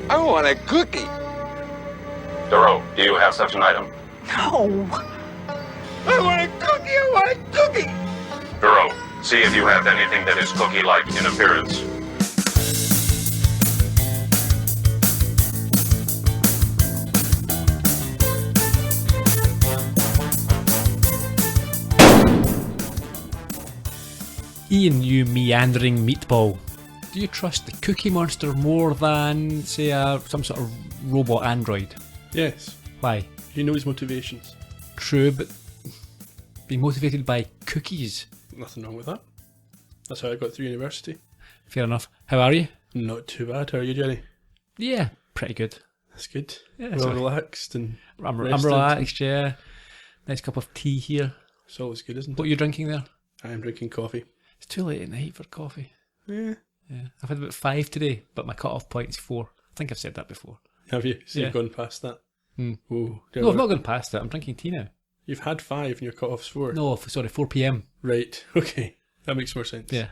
I want a cookie. Doreau, do you have such an item? No. I want a cookie. I want a cookie. Doreau, see if you have anything that is cookie-like in appearance. Iain, you meandering meatball. Do you trust the Cookie Monster more than, say, some sort of robot android? Yes. Why? You know his motivations. True, but being motivated by cookies. Nothing wrong with that. That's how I got through university. Fair enough. How are you? Not too bad. How are you, Gerry? Yeah, pretty good. That's good. Yeah, well relaxed and I'm rested. relaxed, yeah. Nice cup of tea here. It's always good, isn't it? What are you drinking there? I am drinking coffee. It's too late at night for coffee. Yeah. I've had about 5 today, but my cut-off point's 4. I think I've said that before. Have you? So Yeah. you've gone past that? Mm. Oh, No, I've not gone past that. I'm drinking tea now. You've had 5 and your cut-off's 4? No, sorry, 4 p.m. Right, okay. That makes more sense. Yeah.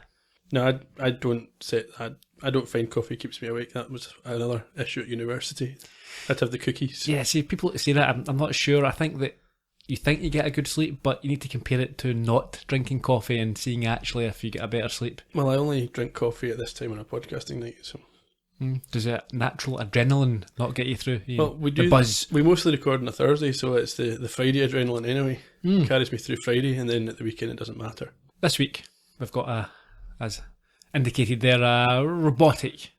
No, I don't set that. I don't find coffee keeps me awake. That was another issue at university. I'd have the cookies. Yeah, see, people say that. I'm not sure. I think that you think you get a good sleep, but you need to compare it to not drinking coffee and seeing actually if you get a better sleep. Well, I only drink coffee at this time on a podcasting night, so... Does that natural adrenaline not get you through? Well, we do. The buzz. We mostly record on a Thursday, so it's the Friday adrenaline anyway. Carries me through Friday, and then at the weekend it doesn't matter. This week, we've got as indicated there, a robotic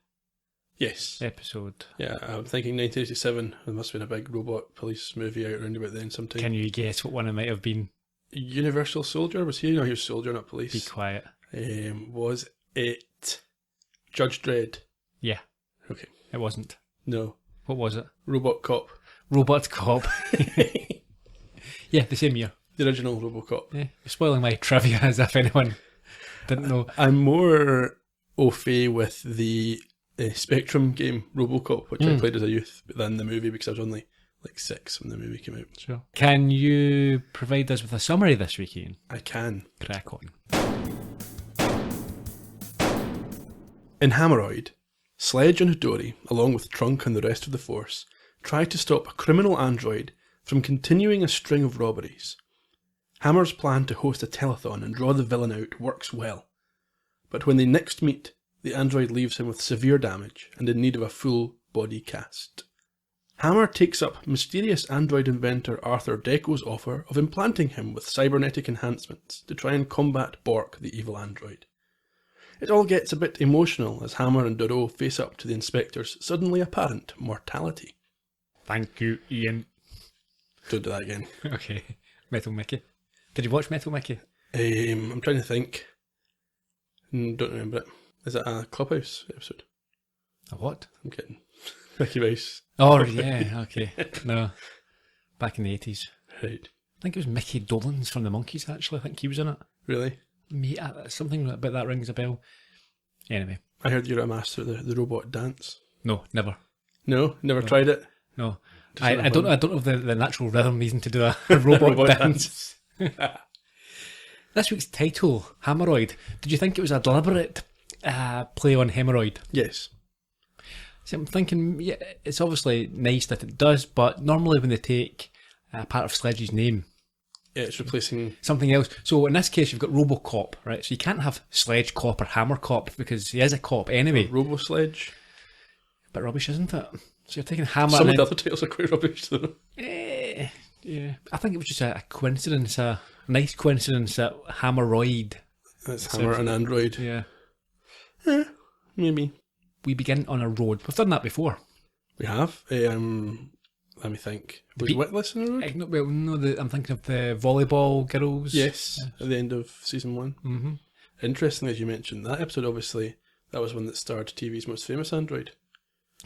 Yes. episode. Yeah, I'm thinking 1987. There must have been a big robot police movie out around about then sometime. Can you guess what one it might have been? Universal Soldier? Was he? No, he was Soldier, not police. Be quiet. Was it Judge Dredd? Yeah. Okay. It wasn't. No. What was it? Robot Cop. Robot Cop. Yeah, the same year. The original Robocop. Yeah, you're spoiling my trivia as if anyone didn't know. I'm more au fait with the Spectrum game Robocop, which I played as a youth, than the movie because I was only like 6 when the movie came out. Sure. Can you provide us with a summary this week, Iain? I can. Crack on. In Hammeroid, Sledge and Doreau, along with Trunk and the rest of the force, try to stop a criminal android from continuing a string of robberies. Hammer's plan to host a telethon and draw the villain out works well, but when they next meet, the android leaves him with severe damage and in need of a full body cast. Hammer takes up mysterious android inventor Arthur Deco's offer of implanting him with cybernetic enhancements to try and combat Bork, the evil android. It all gets a bit emotional as Hammer and Doreau face up to the inspector's suddenly apparent mortality. Thank you, Iain. Don't do that again. Okay. Metal Mickey. Did you watch Metal Mickey? I'm trying to think. Don't remember it. Is it a Clubhouse episode? A what? I'm kidding. Mickey Mouse. Oh, yeah, okay. No. Back in the 80s. Right. I think it was Mickey Dolenz from the Monkees, actually. I think he was in it. Really? Something about that rings a bell. Anyway. I heard you're a master of the robot dance. No, never. No? Never tried it? No. Just I don't have the natural rhythm needing to do a robot dance. This week's title, Hammeroid. Did you think it was a deliberate play on Hammeroid? Yes. See, I'm thinking, yeah, it's obviously nice that it does, but normally when they take part of Sledge's name, Yeah, it's replacing... something else. So in this case, you've got Robocop, right? So you can't have Sledge Cop or Hammer Cop because he is a cop anyway. Robo-Sledge. Bit rubbish, isn't it? So you're taking Hammer. Some of and the other titles are quite rubbish, though. yeah, I think it was just a coincidence, a nice coincidence that Hammeroid. It's Hammer and Android. Yeah. Maybe. We begin on a road. We've done that before. We have. Let me think. Was Witless in a road? I'm thinking of the volleyball girls. Yes, at the end of season 1. Mm-hmm. Interestingly, as you mentioned, that episode, obviously, that was one that starred TV's most famous android.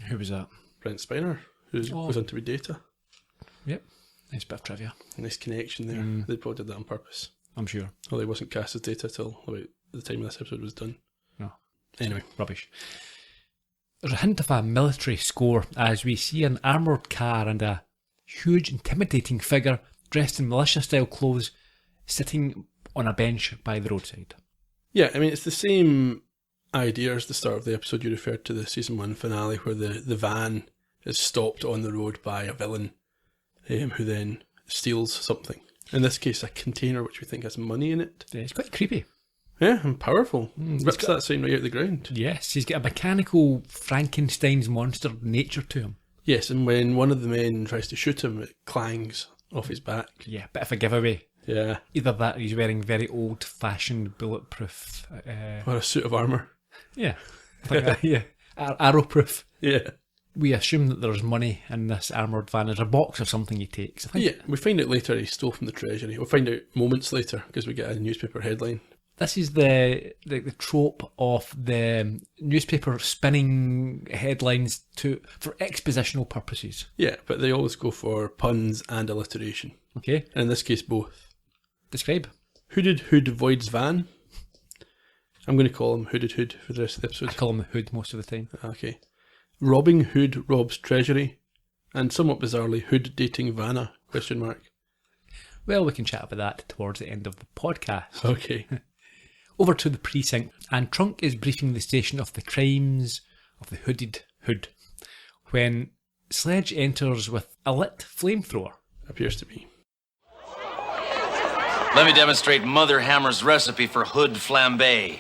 Who was that? Brent Spiner, who goes on to be Data. Yep. Nice bit of trivia. Nice connection there. They probably did that on purpose. I'm sure. Although he wasn't cast as Data till about the time this episode was done. No. Anyway. Rubbish. There's a hint of a military score as we see an armoured car and a huge intimidating figure dressed in militia-style clothes sitting on a bench by the roadside. Yeah, I mean, it's the same idea as the start of the episode. You referred to the season 1 finale where the van is stopped on the road by a villain who then steals something. In this case, a container which we think has money in it. Yeah, it's quite creepy. Yeah, and powerful. Rips that sign right out of the ground. Yes, he's got a mechanical Frankenstein's monster nature to him. Yes, and when one of the men tries to shoot him, it clangs off his back. Yeah, bit of a giveaway. Yeah. Either that or he's wearing very old-fashioned bulletproof... Or a suit of armour. Yeah. Like that, yeah. Arrow-proof. Yeah. We assume that there's money in this armoured van. There's a box or something he takes. Yeah, we find out later he stole from the Treasury. We'll find out moments later because we get a newspaper headline. This is the trope of the newspaper spinning headlines for expositional purposes. Yeah, but they always go for puns and alliteration. Okay. And in this case, both. Describe. Hooded Hood avoids van. I'm going to call him Hooded Hood for the rest of the episode. I call him the Hood most of the time. Okay. Robbing Hood robs Treasury. And somewhat bizarrely, Hood dating Vanna, ? Well, we can chat about that towards the end of the podcast. Okay. Over to the precinct, and Trunk is briefing the station of the crimes of the Hooded Hood when Sledge enters with a lit flamethrower. Appears to be. Let me demonstrate Mother Hammer's recipe for hood flambe.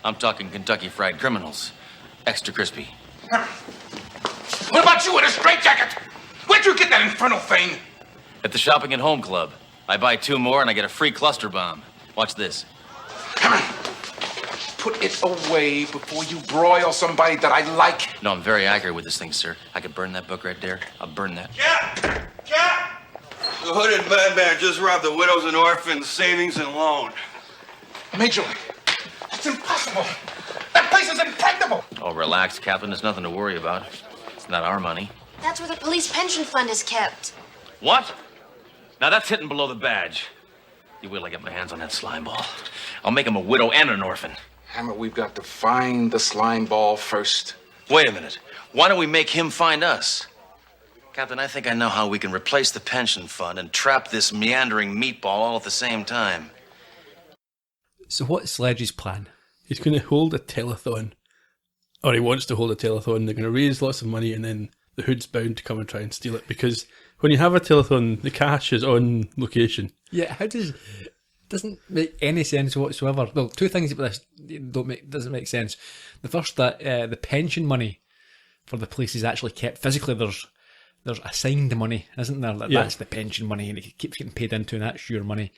I'm talking Kentucky Fried Criminals. Extra crispy. What about you in a straitjacket? Where'd you get that infernal thing? At the Shopping at Home Club. I buy 2 more and I get a free cluster bomb. Watch this. Hammer, put it away before you broil somebody that I like. No, I'm very accurate with this thing, sir. I could burn that book right there. I'll burn that. Cap! The hooded madman just robbed the widows and orphans savings and loan. Major League, that's impossible. That place is impregnable. Oh, relax, Captain. There's nothing to worry about. It's not our money. That's where the police pension fund is kept. What? Now that's hitting below the badge. You wait till I get my hands on that slime ball. I'll make him a widow and an orphan. Hammer, we've got to find the slime ball first. Wait a minute. Why don't we make him find us? Captain, I think I know how we can replace the pension fund and trap this meandering meatball all at the same time. So what's Sledge's plan? He's going to hold a telethon. Or he wants to hold a telethon. They're going to raise lots of money and then the Hood's bound to come and try and steal it. Because when you have a telethon, the cash is on location. Yeah, doesn't make any sense whatsoever. Well, 2 things about this doesn't make sense. The first, that the pension money for the police is actually kept physically. There's assigned money, isn't there? Yeah. That's the pension money, and it keeps getting paid into, and that's your money.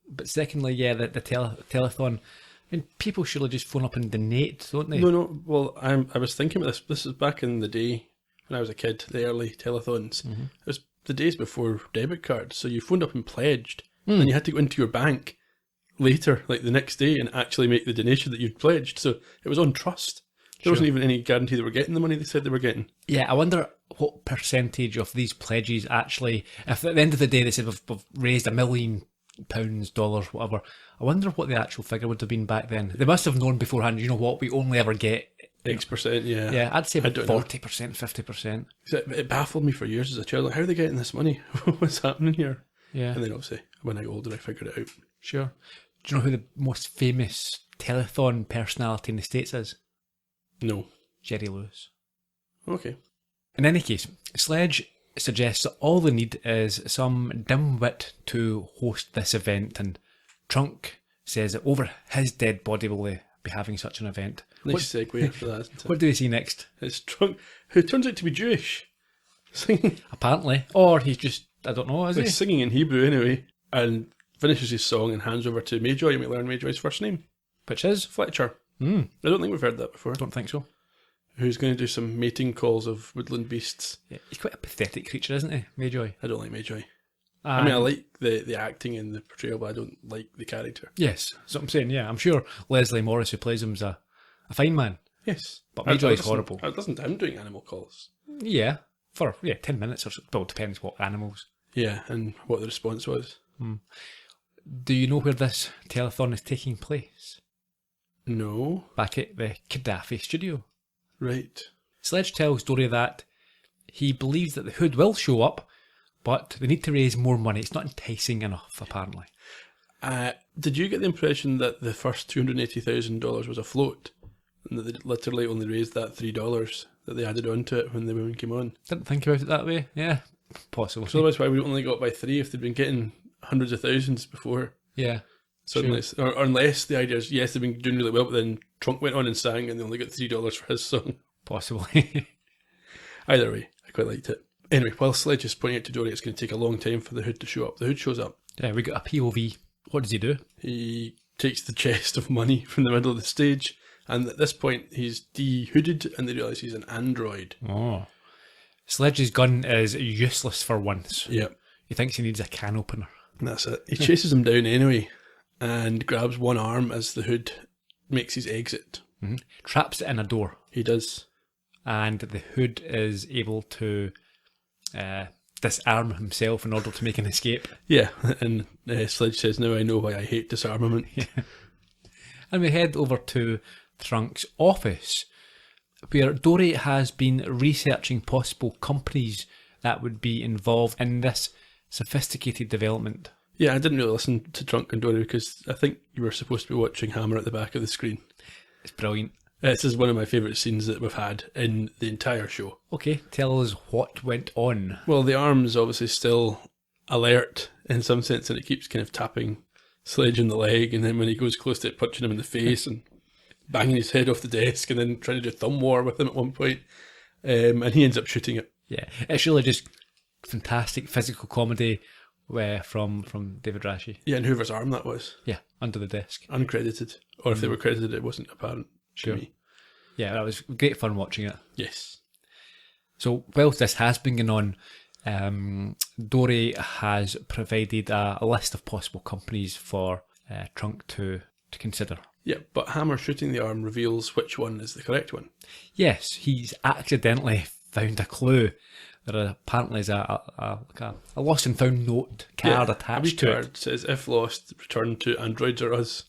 But secondly, yeah, the telethon. I mean, people surely just phone up and donate, don't they? No. Well, I was thinking about this. This is back in the day when I was a kid, the early telethons. Mm-hmm. It was the days before debit cards. So you phoned up and pledged, and you had to go into your bank later, like the next day, and actually make the donation that you'd pledged. So it was on trust. There wasn't even any guarantee they were getting the money they said they were getting. Yeah, I wonder what percentage of these pledges actually, if at the end of the day they said we've raised £1 million, dollars, whatever, I wonder what the actual figure would have been back then. They must have known beforehand, you know what, we only ever get X%, yeah. Yeah, I'd say about 40%, 50%. It baffled me for years as a child. Like, how are they getting this money? What's happening here? Yeah. And then obviously, when I got older, I figured it out. Sure. Do you know who the most famous telethon personality in the States is? No. Jerry Lewis. Okay. In any case, Sledge suggests that all they need is some dimwit to host this event, and Trunk says that over his dead body will they be having such an event. Nice segue after that, isn't it? What do we see next? It's Trunk, who turns out to be Jewish. Singing. Apparently. Or he's just, I don't know, is he? He's singing in Hebrew anyway, and finishes his song and hands over to Mayjoy, and we learn Mayjoy's first name. Which is? Fletcher. I don't think we've heard that before. Don't think so. Who's going to do some mating calls of woodland beasts. Yeah, he's quite a pathetic creature, isn't he, Mayjoy? I don't like Mayjoy. I mean, I like the acting and the portrayal, but I don't like the character. Yes, that's what I'm saying, yeah. I'm sure Leslie Morris, who plays him, is a fine man. Yes. But Mayjoy is horrible. I listen to him doing animal calls. Yeah, for 10 minutes or so. Well, it depends what animals. Yeah, and what the response was. Do you know where this telethon is taking place? No. Back at the Gaddafi studio. Right. Sledge tells Dory that he believes that the Hood will show up, but they need to raise more money. It's not enticing enough, apparently. Did you get the impression that the first $280,000 was a float? and that they literally only raised that $3 that they added onto it when the women came on. Didn't think about it that way. Yeah, possible. So that's why we only got by 3 if they'd been getting hundreds of thousands before. Yeah. Suddenly, or unless the idea is, yes, they've been doing really well, but then Trunk went on and sang and they only got $3 for his song. Possibly. Either way, I quite liked it. Anyway, while Sledge is pointing out to Dory it's going to take a long time for the Hood to show up, the Hood shows up. Yeah, we got a POV. What does he do? He takes the chest of money from the middle of the stage, and at this point he's de-hooded and they realise he's an android. Oh. Sledge's gun is useless for once. Yep. He thinks he needs a can opener. And that's it. He chases him down anyway and grabs one arm as the Hood makes his exit. Mm-hmm. Traps it in a door. He does. And the Hood is able to disarm himself in order to make an escape. Yeah, and Sledge says, now I know why I hate disarmament. Yeah. And we head over to Trunk's office, where Dory has been researching possible companies that would be involved in this sophisticated development. Yeah, I didn't really listen to Trunk and Dory because I think you were supposed to be watching Hammer at the back of the screen. It's brilliant. This is one of my favourite scenes that we've had in the entire show. Okay, tell us what went on. Well, the arm's obviously still alert in some sense, and it keeps kind of tapping Sledge in the leg, and then when he goes close to it, punching him in the face and banging his head off the desk, and then trying to do thumb war with him at one point, and he ends up shooting it. Yeah, it's really just fantastic physical comedy from David Rashi. Yeah, and whoever's arm that was. Yeah, under the desk. Uncredited. Or if they were credited, it wasn't apparent to me. Yeah, that was great fun watching it. Yes. So, whilst this has been going on, Dory has provided a list of possible companies for Trunk to consider. Yeah, but Hammer shooting the arm reveals which one is the correct one. Yes, he's accidentally found a clue. There apparently is a lost and found note card attached to it. Says, if lost, return to Androids or Us.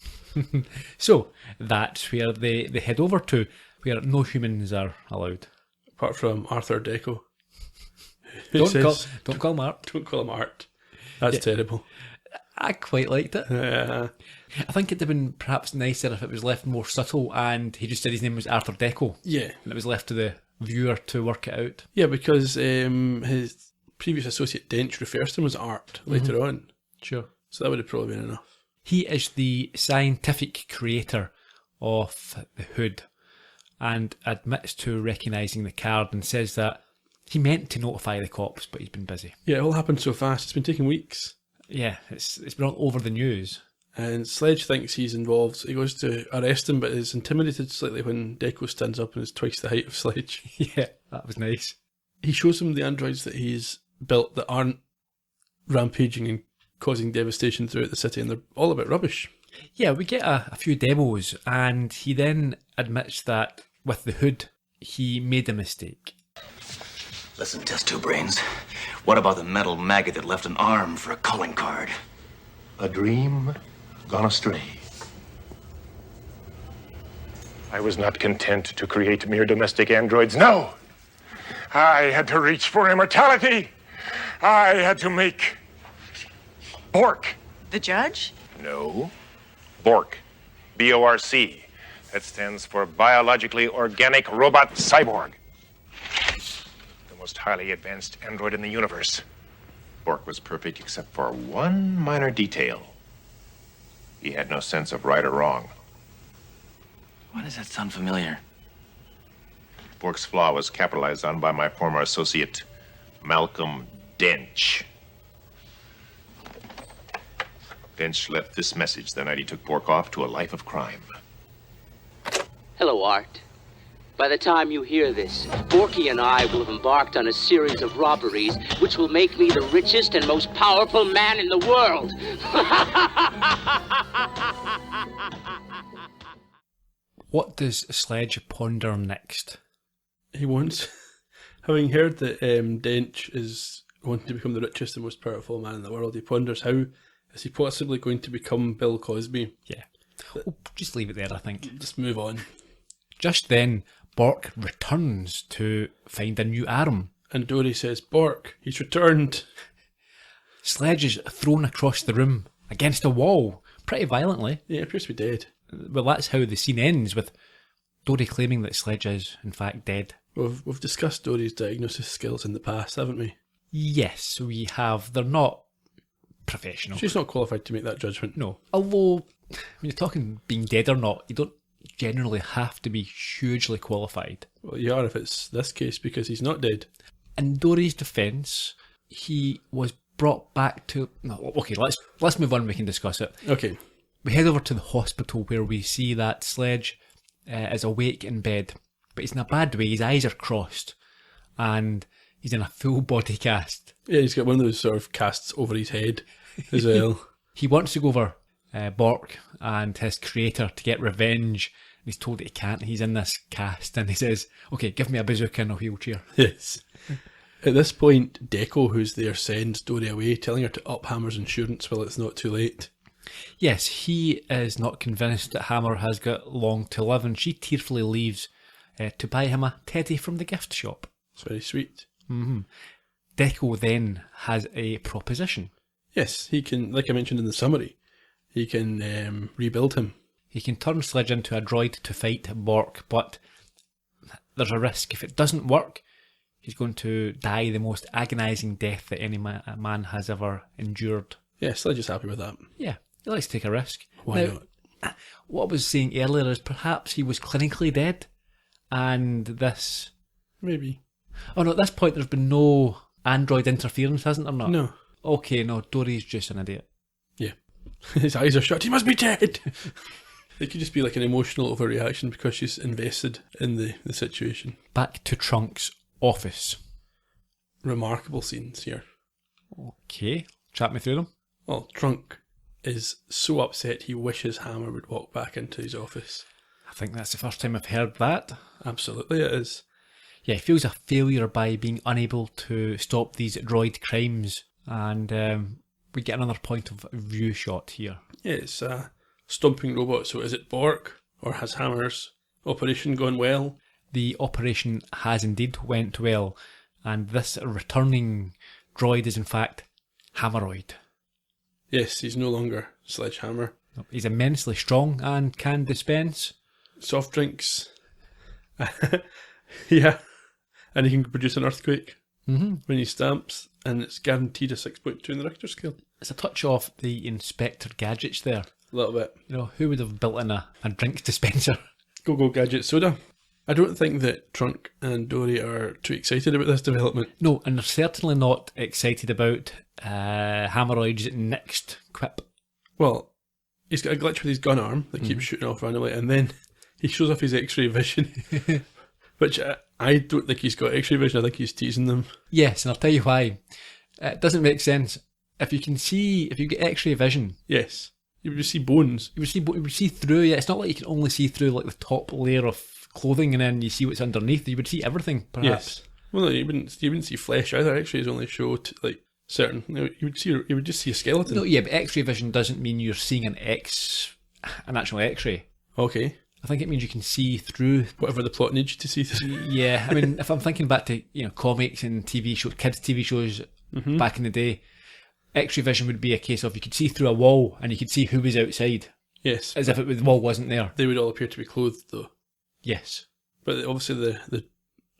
So, that's where they head over to, where no humans are allowed. Apart from Arthur Deco. Don't call him Art. Don't call him Art. That's terrible. I quite liked it. Yeah. I think it'd have been perhaps nicer if it was left more subtle and he just said his name was Arthur Deco. Yeah. And it was left to the viewer to work it out. Yeah, because his previous associate Dench refers to him as Art later on. Sure. So that would have probably been enough. He is the scientific creator of the Hood and admits to recognising the card and says that he meant to notify the cops, but he's been busy. Yeah, it all happened so fast. It's been taking weeks. Yeah, it's been all over the news. And Sledge thinks he's involved. He goes to arrest him, but is intimidated slightly when Deco stands up and is twice the height of Sledge. Yeah, that was nice. He shows him the androids that he's built that aren't rampaging and causing devastation throughout the city, and they're all about rubbish. Yeah, we get a few demos, and he then admits that with the Hood, he made a mistake. Listen, test tube brains. What about the metal maggot that left an arm for a calling card? A dream gone astray. I was not content to create mere domestic androids. No! I had to reach for immortality. I had to make Bork. The judge? No. Bork. B-O-R-C. That stands for Biologically Organic Robot Cyborg. The most highly advanced android in the universe. Bork was perfect except for one minor detail. He had no sense of right or wrong. Why does that sound familiar? Bork's flaw was capitalized on by my former associate, Malcolm Dench. Dench left this message the night he took Bork off to a life of crime. Hello, Art. By the time you hear this, Borky and I will have embarked on a series of robberies which will make me the richest and most powerful man in the world. What does Sledge ponder next? He wants, having heard that Dench is wanting to become the richest and most powerful man in the world, he ponders how is he possibly going to become Bill Cosby? Yeah. We'll just leave it there, I think. Just move on. Just then, Bork returns to find a new arm. And Dory says, Bork, he's returned. Sledge is thrown across the room against a wall, pretty violently. Yeah, he appears to be dead. Well, that's how the scene ends, with Dory claiming that Sledge is, in fact, dead. We've discussed Dory's diagnosis skills in the past, haven't we? Yes, we have. They're not professional. She's not qualified to make that judgment. No. Although, when you're talking being dead or not, you don't generally have to be hugely qualified. Well, you are if it's this case, because he's not dead. In Dory's defence, he was brought back to... No, okay, let's move on, we can discuss it. Okay. We head over to the hospital where we see that Sledge is awake in bed, but he's in a bad way. His eyes are crossed and he's in a full body cast. Yeah, he's got one of those sort of casts over his head as well. He wants to go over Bork and his creator to get revenge. He's told that he can't. He's in this cast and he says, okay, give me a bazooka and a wheelchair. Yes. At this point, Deco, who's there, sends Dory away, telling her to up Hammer's insurance while it's not too late. Yes, he is not convinced that Hammer has got long to live, and she tearfully leaves to buy him a teddy from the gift shop. It's very sweet. Mm-hmm. Deco then has a proposition. Yes, he can, like I mentioned in the summary, he can rebuild him. He can turn Sledge into a droid to fight Bork, but there's a risk. If it doesn't work, he's going to die the most agonising death that any man has ever endured. Yeah, Sledge is happy with that. Yeah, he likes to take a risk. Why now, not? What I was saying earlier is perhaps he was clinically dead, and this... Maybe. Oh no, at this point there's been no android interference, hasn't there not? No. Okay, no, Dory's just an idiot. Yeah. His eyes are shut, he must be dead! It could just be like an emotional overreaction because she's invested in the situation. Back to Trunk's office. Remarkable scenes here. Okay, chat me through them. Well, Trunk is so upset he wishes Hammer would walk back into his office. I think that's the first time I've heard that. Absolutely it is. Yeah, he feels a failure by being unable to stop these droid crimes, and we get another point of view shot here. Yeah, it's a stomping robot, so is it Bork, or has Hammer's operation gone well? The operation has indeed went well, and this returning droid is in fact Hammeroid. Yes, he's no longer Sledge Hammer. He's immensely strong and can dispense soft drinks. Yeah, and he can produce an earthquake when he stamps, and it's guaranteed a 6.2 in the Richter scale. It's a touch of the Inspector Gadgets there. A little bit. You know, who would have built in a drinks dispenser? Go Gadget Soda. I don't think that Trunk and Dory are too excited about this development. No, and they're certainly not excited about Hammeroid's next quip. Well, he's got a glitch with his gun arm that keeps shooting off randomly, and then he shows off his X-ray vision, which I don't think he's got X-ray vision. I think he's teasing them. Yes, and I'll tell you why. It doesn't make sense. If you get X-ray vision, yes, you would see bones. You would see through. Yeah, it's not like you can only see through like the top layer of clothing and then you see what's underneath. You would see everything, perhaps. Yes. Well, no, you wouldn't see flesh either. X-rays only show like certain. You would just see a skeleton. No, yeah, but X-ray vision doesn't mean you're seeing an actual X-ray. Okay. I think it means you can see through whatever the plot needs you to see through. Yeah, I mean, if I'm thinking back to comics and TV shows, kids' TV shows back in the day, X-ray vision would be a case of you could see through a wall and you could see who was outside. Yes. As if the wall wasn't there. They would all appear to be clothed, though. Yes. But obviously the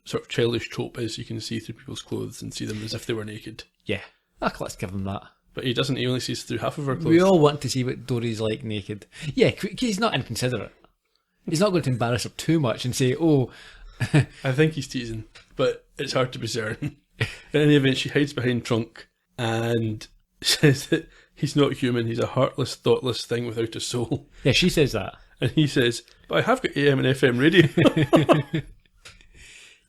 sort of childish trope is you can see through people's clothes and see them as if they were naked. Yeah. Let's give him that. But he doesn't. He only sees through half of her clothes. We all want to see what Dory's like naked. Yeah, he's not inconsiderate. He's not going to embarrass her too much and say, oh... I think he's teasing, but it's hard to be certain. In any event, she hides behind Trunk and says that he's not human, he's a heartless, thoughtless thing without a soul. Yeah, she says that. And he says, but I have got AM and FM radio.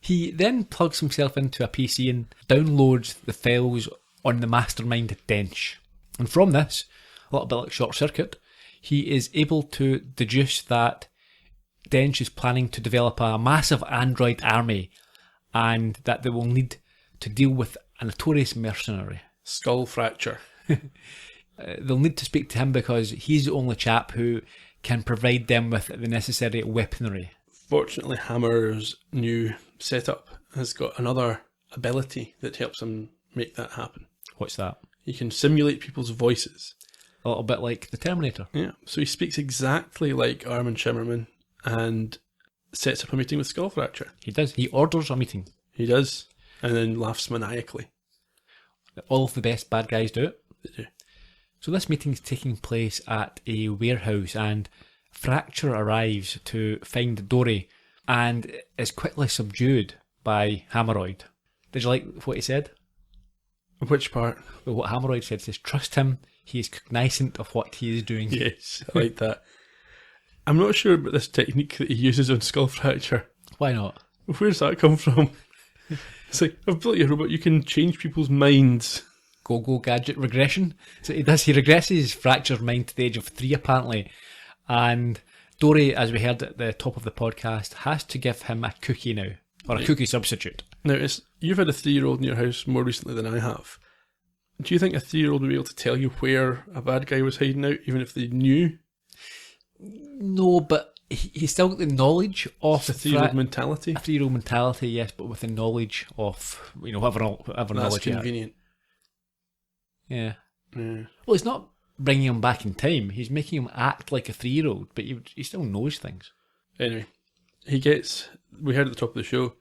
He then plugs himself into a PC and downloads the files on the mastermind Dench. And from this, a little bit like Short Circuit, he is able to deduce that Dench is planning to develop a massive android army and that they will need to deal with a notorious mercenary. Skull fracture. They'll need to speak to him because he's the only chap who can provide them with the necessary weaponry. Fortunately, Hammer's new setup has got another ability that helps him make that happen. What's that? He can simulate people's voices. A little bit like the Terminator. Yeah, so he speaks exactly like Armin Shimmerman and sets up a meeting with Skullfracture. He does. He orders a meeting. He does, and then laughs maniacally. All of the best bad guys do it. They do. So this meeting's taking place at a warehouse, and Fracture arrives to find Dory and is quickly subdued by Hammeroid. Did you like what he said? Which part? Well, what Hammeroid said says, trust him, he is cognizant of what he is doing. Yes, I like that. I'm not sure about this technique that he uses on Skullfracture. Why not? Where's that come from? It's like, I've built your robot, you can change people's minds. Go gadget regression. So he does. He regresses Fracture's mind to the age of 3, apparently. And Dory, as we heard at the top of the podcast, has to give him a cookie now, or a cookie substitute. Now, you've had a 3-year-old in your house more recently than I have. Do you think a 3-year-old would be able to tell you where a bad guy was hiding out, even if they knew? No, but he's still got the knowledge of a 3-year-old mentality. A 3-year-old mentality, yes, but with the knowledge of whatever That's knowledge. Convenient. Yeah. Yeah. Well, it's not bringing him back in time. He's making him act like a 3-year-old, but he still knows things. Anyway, we heard at the top of the show,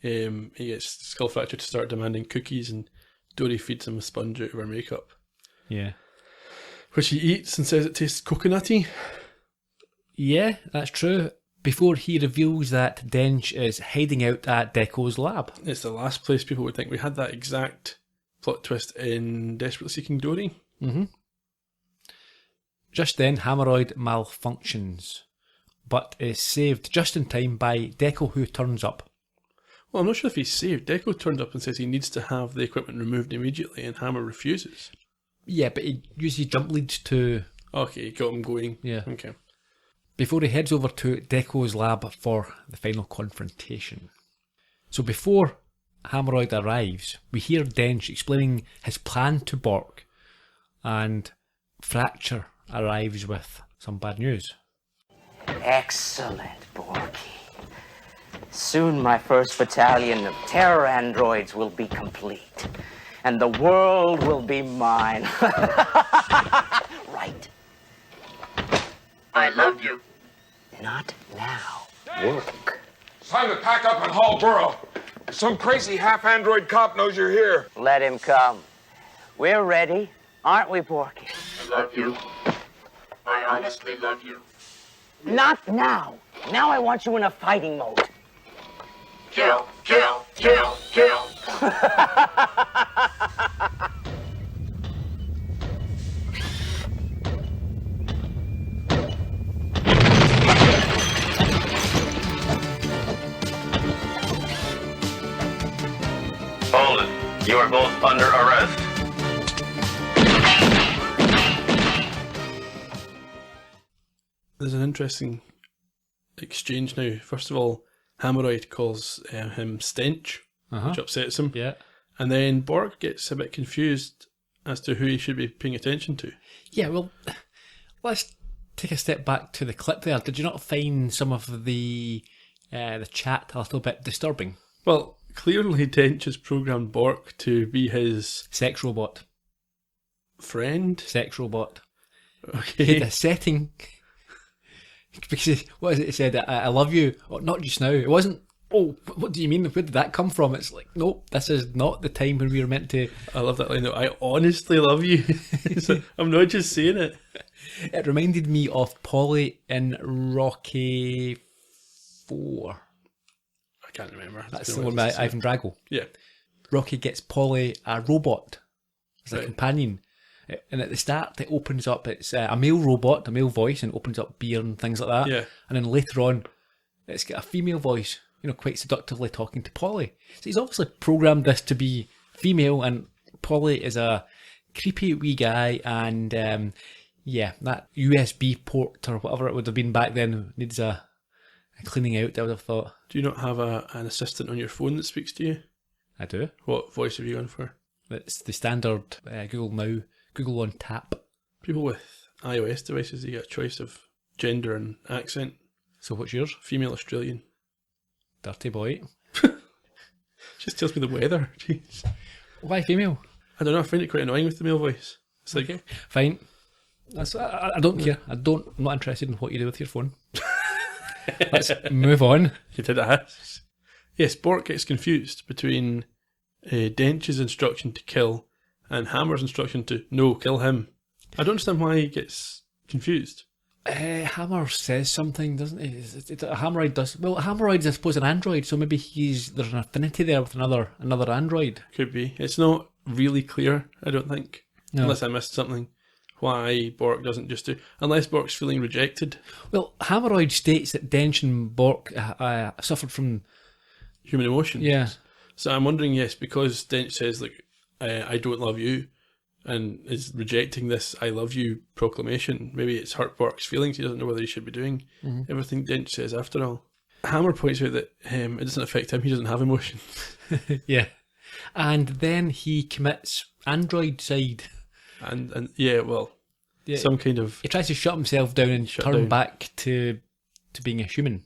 he gets Skullfracture to start demanding cookies, and Dory feeds him a sponge out of her makeup. Yeah. Which he eats and says it tastes coconutty. Yeah, that's true. Before he reveals that Dench is hiding out at Deco's lab. It's the last place people would think. We had that exact plot twist in Desperately Seeking Dory. Mm-hmm. Just then, Hammeroid malfunctions, but is saved just in time by Deco, who turns up. Well, I'm not sure if he's saved. Deco turned up and says he needs to have the equipment removed immediately, and Hammer refuses. Yeah, but he uses jump leads to... Okay, he got him going. Yeah. Okay. Before he heads over to Deco's lab for the final confrontation. So before Hammeroid arrives, we hear Dench explaining his plan to Bork, and Fracture arrives with some bad news. Excellent, Borky. Soon my first battalion of terror androids will be complete, and the world will be mine. Right. I love you. Not now. Work. It's time to pack up and haul burrow. Some crazy half-android cop knows you're here. Let him come. We're ready, aren't we, Borky? I love you. I honestly love you. Not now. Now I want you in a fighting mode. Kill, kill, kill, kill. Hold it. You are both under arrest. There's an interesting exchange now. First of all, Hammeroid calls him Stench, which upsets him. Yeah. And then Bork gets a bit confused as to who he should be paying attention to. Yeah, well, let's take a step back to the clip there. Did you not find some of the chat a little bit disturbing? Well, clearly Dench has programmed Bork to be his... Sex robot. Friend? Sex robot. Okay. He had a setting... Because, what is it? He said, I love you. Oh, not just now. It wasn't, oh, what do you mean? Where did that come from? It's like, nope, this is not the time when we were meant to... I love that line though. I honestly love you. Like, I'm not just saying it. It reminded me of Polly in Rocky 4. I can't remember. That's the one by Ivan Drago. Yeah. Rocky gets Polly a robot as a companion. And at the start, it opens up, it's a male robot, a male voice, and opens up beer and things like that. Yeah. And then later on, it's got a female voice, quite seductively talking to Polly. So he's obviously programmed this to be female, and Polly is a creepy wee guy, and that USB port or whatever it would have been back then needs a cleaning out, I would have thought. Do you not have an assistant on your phone that speaks to you? I do. What voice have you gone for? It's the standard Google Now, Google on tap. People with iOS devices, you get a choice of gender and accent. So what's yours? Female Australian. Dirty boy. Just tells me the weather. Jeez. Why female? I don't know, I find it quite annoying with the male voice. It's like, okay, fine. I don't care. I'm not interested in what you do with your phone. Let's move on. You did ask. Yes, Bork gets confused between Dench's instruction to kill and Hammer's instruction to no, kill him. I don't understand why he gets confused. Hammer says something, doesn't he? Hammeroid does. Well, Hammeroid's, I suppose, an android, so maybe there's an affinity there with another android. Could be. It's not really clear, I don't think. No. Unless I missed something. Why Bork doesn't just do... Unless Bork's feeling rejected. Well, Hammeroid states that Dench and Bork suffered from... human emotions. Yeah. So I'm wondering, yes, because Dench says, like, I don't love you, and is rejecting this I love you proclamation, maybe it's hurt Bork's feelings. He doesn't know whether he should be doing everything Dench says after all. Hammer points out that it doesn't affect him, he doesn't have emotion. Yeah. And then he commits android-side. And yeah, well, yeah, some kind of... He tries to shut himself down and turn back to being a human.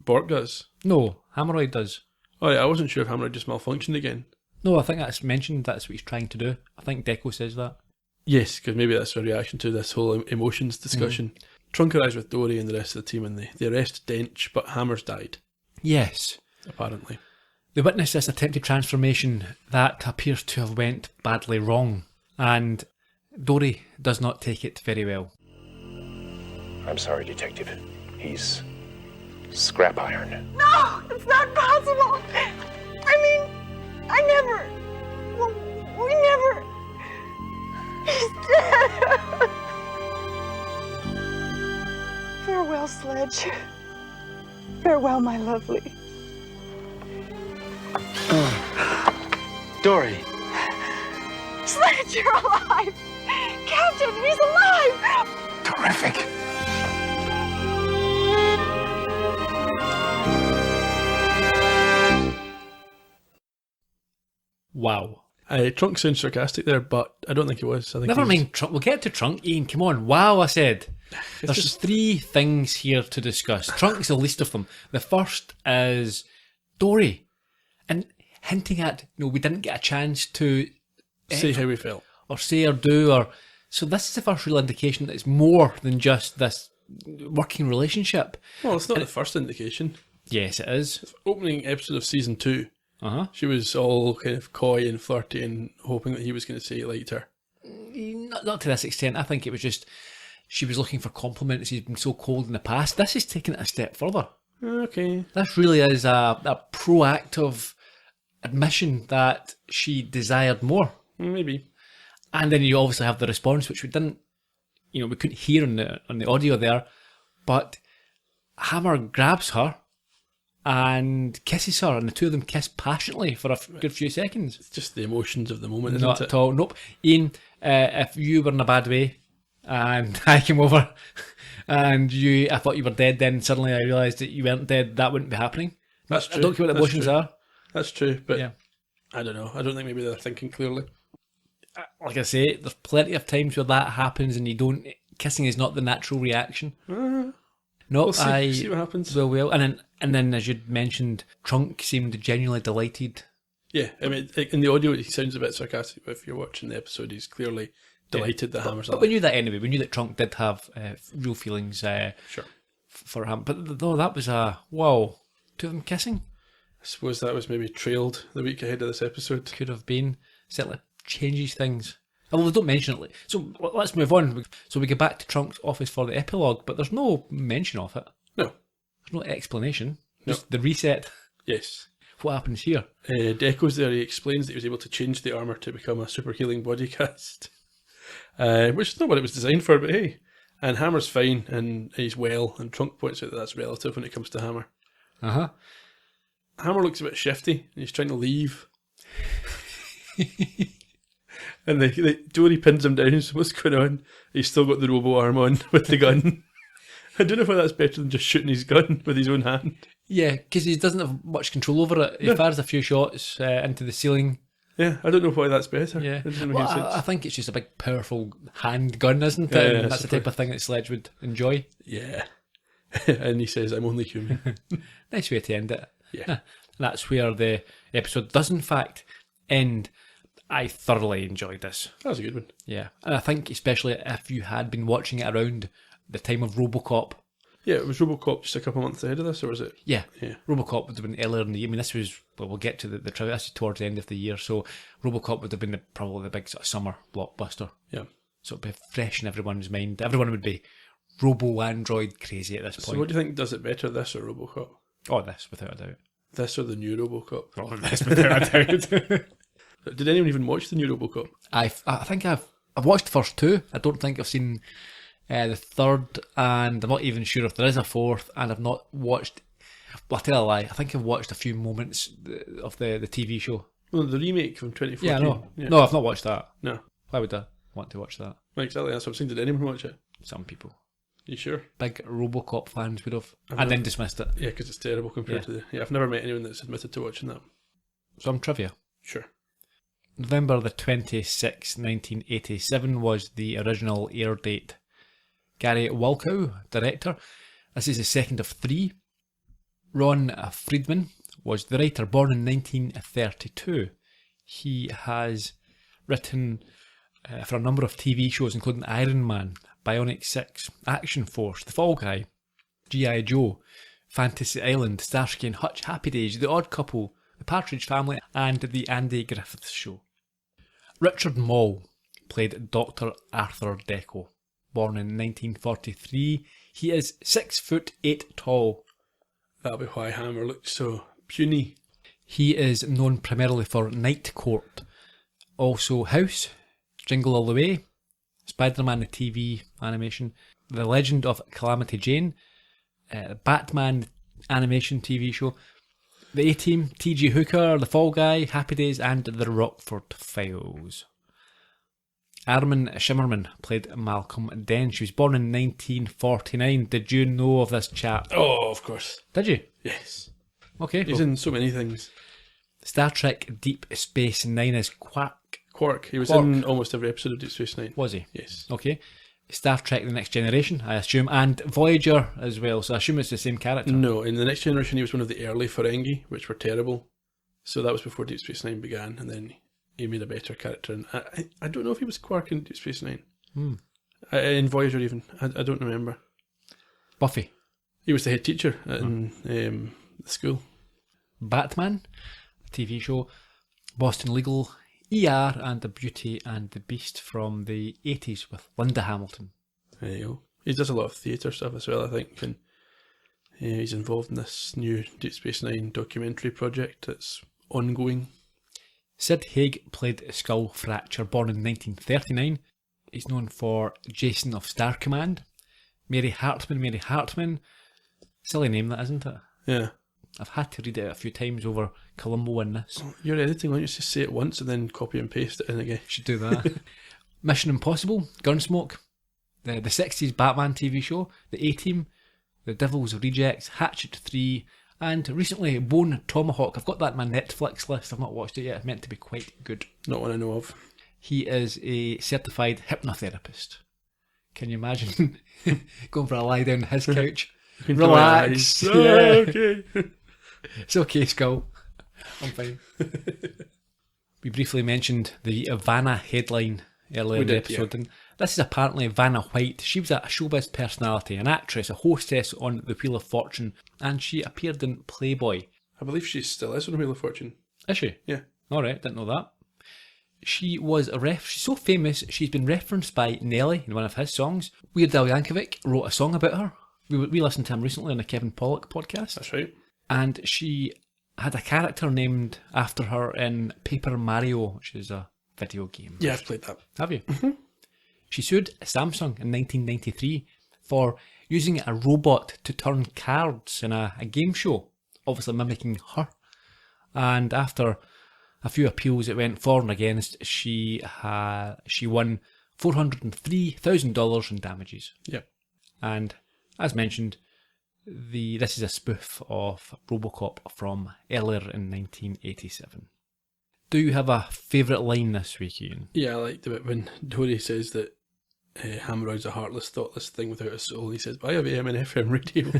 Bork does? No, Hammeroid does. Oh yeah, I wasn't sure if Hammeroid just malfunctioned again. No, I think that's mentioned, that's what he's trying to do. I think Deco says that. Yes, because maybe that's a reaction to this whole emotions discussion. Trunk arrives with Dory and the rest of the team and they arrest Dench, but Hammer's died. Yes. Apparently. They witness this attempted transformation that appears to have went badly wrong, and Dory does not take it very well. I'm sorry, Detective. He's scrap iron. No, it's not possible. I mean, I never. We never. He's dead. Farewell, Sledge. Farewell, my lovely. Dory. Sledge, you're alive. Captain, he's alive. Terrific. Wow. Trunk sounds sarcastic there, but I don't think he was. I think Never mind Trunk. We'll get to Trunk, Ian. Come on. Wow, I said. There's just 3 things here to discuss. Trunk's the least of them. The first is Dory. And hinting at, we didn't get a chance to... say how we felt. Or say or do, or... So this is the first real indication that it's more than just this working relationship. Well, it's not the first indication. Yes, it is. It's opening episode of season 2. Uh-huh. She was all kind of coy and flirty and hoping that he was going to say he liked her. Not to this extent. I think it was just she was looking for compliments. He's been so cold in the past. This is taking it a step further. Okay. This really is a proactive admission that she desired more. Maybe. And then you obviously have the response, which we didn't, we couldn't hear on the audio there, but Hammer grabs her and kisses her, and the two of them kiss passionately for a good few seconds. It's just the emotions of the moment, isn't Not it? at all. Nope. Ian, if you were in a bad way and I came over and I thought you were dead, then suddenly I realised that you weren't dead, that wouldn't be happening. That's true. I don't care what the emotions are. That's true, but yeah. I don't know. I don't think maybe they're thinking clearly. Like I say, there's plenty of times where that happens and kissing is not the natural reaction. No, we'll see what happens. Well, and then as you'd mentioned, Trunk seemed genuinely delighted. Yeah, I mean, in the audio, he sounds a bit sarcastic, but if you're watching the episode, he's clearly delighted that Hammer's alive. But we knew that anyway. We knew that Trunk did have real feelings for him. But though that was wow, two of them kissing. I suppose that was maybe trailed the week ahead of this episode. Could have been. Certainly changes things. Well, don't mention it. So let's move on. So we go back to Trunk's office for the epilogue, but there's no mention of it. No. There's no explanation. Just the reset. Yes. What happens here? Deco's there. He explains that he was able to change the armour to become a super healing body cast. Which is not what it was designed for, but hey. And Hammer's fine, and he's well, and Trunk points out that that's relative when it comes to Hammer. Uh-huh. Hammer looks a bit shifty, and he's trying to leave. And Dory pins him down, so what's going on? He's still got the robo arm on with the gun. I don't know if that's better than just shooting his gun with his own hand. Yeah, because he doesn't have much control over it. He fires a few shots into the ceiling. Yeah, I don't know why that's better. Yeah, I think it's just a big, powerful hand gun, isn't it? Yeah, that's the type of thing that Sledge would enjoy. Yeah. And he says, I'm only human. Nice way to end it. Yeah. And that's where the episode does, in fact, end. I thoroughly enjoyed this. That was a good one. Yeah. And I think especially if you had been watching it around the time of RoboCop. Yeah, was RoboCop just a couple of months ahead of this, or was it? Yeah. Yeah. RoboCop would have been earlier in the year. I mean, this was, well, we'll get to the trivia. This is towards the end of the year, so RoboCop would have been probably the big sort of summer blockbuster. Yeah. So it'd be fresh in everyone's mind. Everyone would be Robo-Android crazy at this point. So what do you think does it better, this or RoboCop? Oh, this, without a doubt. This or the new RoboCop? Oh, this, without a doubt. Did anyone even watch the new RoboCop? I think I've watched the first two. I don't think I've seen the third, and I'm not even sure if there is a fourth, and I've not watched... Well, I'll tell a lie. I think I've watched a few moments of the TV show. Well, the remake from 2014. Yeah, no. Yeah. No, I've not watched that. No. Why would I want to watch that? Well, exactly, that's what I'm saying. Did anyone watch it? Some people. You sure? Big RoboCop fans would have, and then dismissed it. Yeah, because it's terrible compared to the... Yeah, I've never met anyone that's admitted to watching that. Some trivia. Sure. November the 26th, 1987 was the original air date. Gary Walkow, director. This is the second of three. Ron Friedman was the writer, born in 1932. He has written for a number of TV shows, including Iron Man, Bionic 6, Action Force, The Fall Guy, G.I. Joe, Fantasy Island, Starsky and Hutch, Happy Days, The Odd Couple, The Partridge Family, and The Andy Griffith Show. Richard Moll played Dr. Arthur Deco, born in 1943. He is 6'8" tall. That'll be why Hammer looks so puny. He is known primarily for Night Court, also House, Jingle All the Way, Spider-Man the TV animation, The Legend of Calamity Jane, Batman animation TV show, The A-Team, T.G. Hooker, The Fall Guy, Happy Days, and The Rockford Files. Armin Shimmerman played Malcolm Dench. He was born in 1949. Did you know of this chap? Oh, of course. Did you? Yes. Okay. He's in so many things. Star Trek Deep Space Nine is Quark. He was in almost every episode of Deep Space Nine. Was he? Yes. Okay. Star Trek The Next Generation, I assume, and Voyager as well, so I assume it's the same character. No, in The Next Generation he was one of the early Ferengi, which were terrible. So that was before Deep Space Nine began, and then he made a better character. And I don't know if he was Quark in Deep Space Nine. In Voyager even. I don't remember. Buffy. He was the head teacher in the school. Batman, TV show, Boston Legal, ER, and The Beauty and the Beast from the 80s with Linda Hamilton. There you go. He does a lot of theatre stuff as well, I think, and he's involved in this new Deep Space Nine documentary project that's ongoing. Sid Haig played Skull Fracture, born in 1939. He's known for Jason of Star Command. Mary Hartman. Silly name that, isn't it? Yeah. I've had to read it a few times over Columbo in this. You're editing, why don't you just say it once and then copy and paste it in again? Should do that. Mission Impossible, Gunsmoke, the 60s Batman TV show, The A-Team, The Devil's Rejects, Hatchet 3, and recently Bone Tomahawk. I've got that on my Netflix list. I've not watched it yet. It's meant to be quite good. Not one I know of. He is a certified hypnotherapist. Can you imagine going for a lie down on his couch? Relax. Oh, okay. It's okay, Skull. I'm fine. We briefly mentioned the Vanna headline earlier in the episode. Yeah. And this is apparently Vanna White. She was a showbiz personality, an actress, a hostess on The Wheel of Fortune, and she appeared in Playboy. I believe she still is on The Wheel of Fortune. Is she? Yeah. Alright, didn't know that. She was she's so famous, she's been referenced by Nelly in one of his songs. Weird Al Yankovic wrote a song about her. We listened to him recently on the Kevin Pollak podcast. That's right. And she had a character named after her in Paper Mario, which is a video game. Yeah, I've played that. Have you? Mm-hmm. She sued Samsung in 1993 for using a robot to turn cards in a game show, obviously mimicking her. And after a few appeals it went for and against, she won $403,000 in damages. Yep. And as mentioned, this is a spoof of RoboCop from earlier in 1987. Do you have a favourite line this week, Ian? Yeah, I like the bit when Dory says that Hammeroid's a heartless, thoughtless thing without a soul. He says, "Buy a AM and FM radio."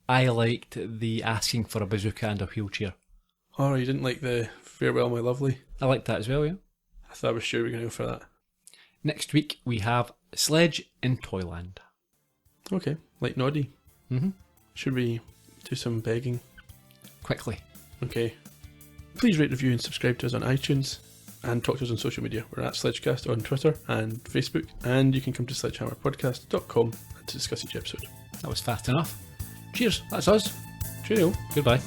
I liked the asking for a bazooka and a wheelchair. Oh, you didn't like the "Farewell, My Lovely"? I liked that as well, yeah. I thought I was sure we were going to go for that. Next week we have Sledge in Toyland. Okay, like Noddy. Mm-hmm. Should we do some begging? Quickly. Okay. Please rate, review, and subscribe to us on iTunes, and talk to us on social media. We're at Sledgecast on Twitter and Facebook, and you can come to sledgehammerpodcast.com to discuss each episode. That was fast enough. Cheers. That's us. Cheerio. Goodbye.